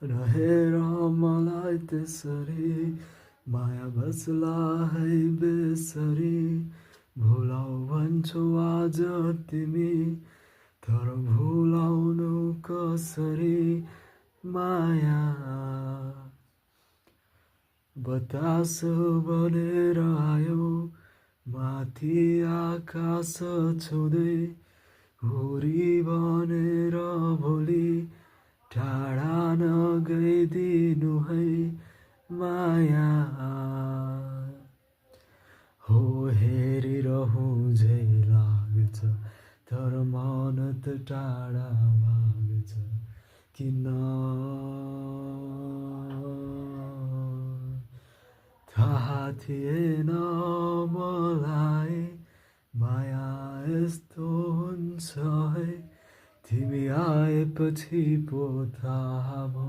रहेर मलाई त्यसरी माया बस्ला है बेसरी भुलाउ भन्छौ आज तिमी तर भुलाउनु कसरी माया बतास बनेर आयो माथि आकाश छुँदै हुरी बनेर भोलि टाढा नगइदिनु है माया हो हेरिरहँ झै लाग्छ तर मन त टाढा भाग्छ किन थाहा थिएन मलाई माया यस्तो हुन्छ है तिमी आएपछि पो थाहा भयो